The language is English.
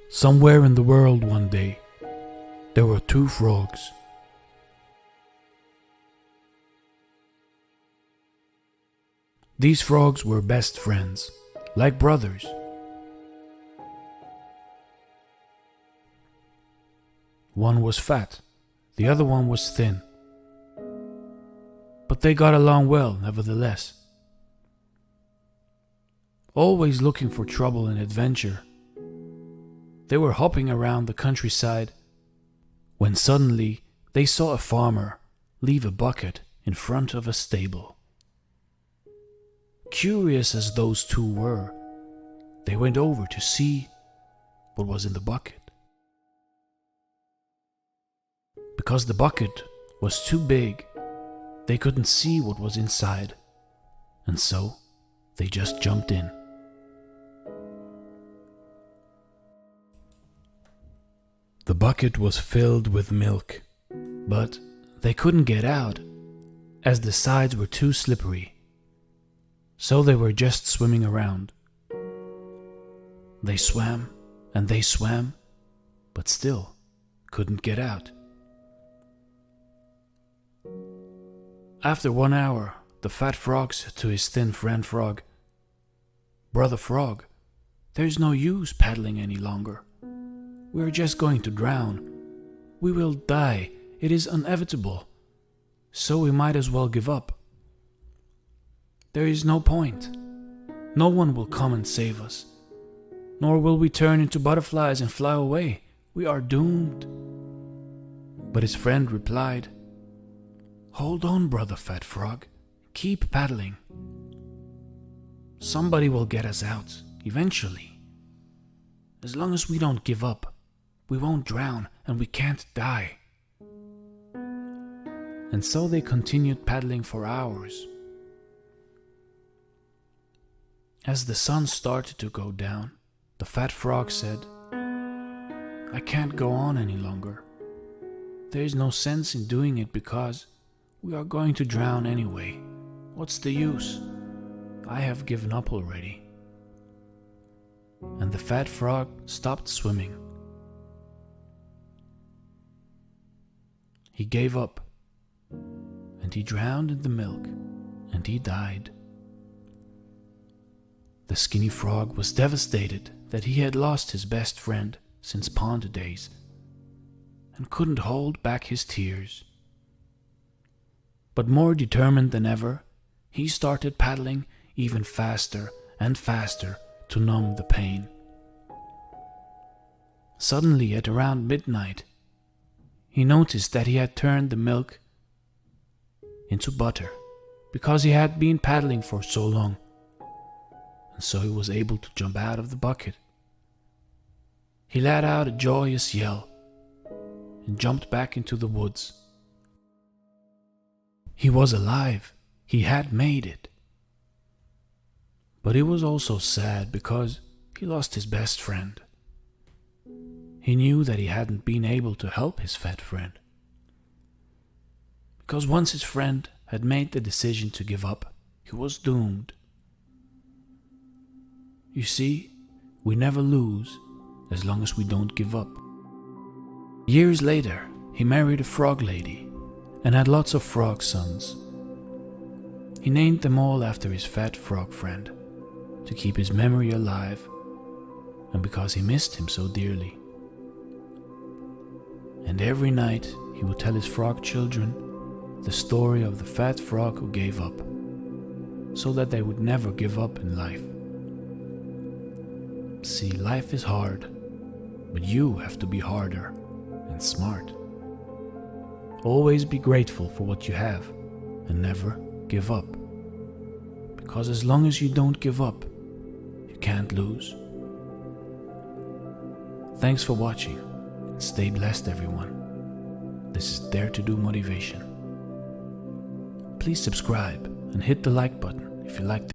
Somewhere in the world one day, there were two frogs. These frogs were best friends, like brothers. One was fat, the other one was thin. But they got along well, nevertheless. Always looking for trouble and adventure, they were hopping around the countryside when suddenly they saw a farmer leave a bucket in front of a stable. Curious as those two were, they went over to see what was in the bucket. Because the bucket was too big, they couldn't see what was inside, and so they just jumped in. The bucket was filled with milk, but they couldn't get out as the sides were too slippery, so they were just swimming around. They swam and they swam, but still couldn't get out. After 1 hour, the fat frog said to his thin friend Frog, "Brother Frog, there's no use paddling any longer. We're just going to drown. We will die. It is inevitable. So we might as well give up. There is no point. No one will come and save us. Nor will we turn into butterflies and fly away. We are doomed." But his friend replied, "Hold on, brother Fat Frog. Keep paddling. Somebody will get us out, eventually. As long as we don't give up, we won't drown and we can't die." And so they continued paddling for hours. As the sun started to go down, the fat frog said, "I can't go on any longer. There is no sense in doing it because we are going to drown anyway. What's the use? I have given up already." And the fat frog stopped swimming. He gave up, and he drowned in the milk, and he died. The skinny frog was devastated that he had lost his best friend since pond days, and couldn't hold back his tears. But more determined than ever, he started paddling even faster and faster to numb the pain. Suddenly, at around midnight, he noticed that he had turned the milk into butter because he had been paddling for so long, and so he was able to jump out of the bucket. He let out a joyous yell and jumped back into the woods. He was alive. He had made it. But he was also sad because he lost his best friend. He knew that he hadn't been able to help his fat friend. Because once his friend had made the decision to give up, he was doomed. You see, we never lose as long as we don't give up. Years later, he married a frog lady and had lots of frog sons. He named them all after his fat frog friend to keep his memory alive and because he missed him so dearly. And every night he would tell his frog children the story of the fat frog who gave up, so that they would never give up in life. See, life is hard, but you have to be harder and smart. Always be grateful for what you have and never give up. Because as long as you don't give up, you can't lose. Thanks for watching. Stay blessed, everyone. This is Dare to Do Motivation. Please subscribe and hit the like button if you liked it.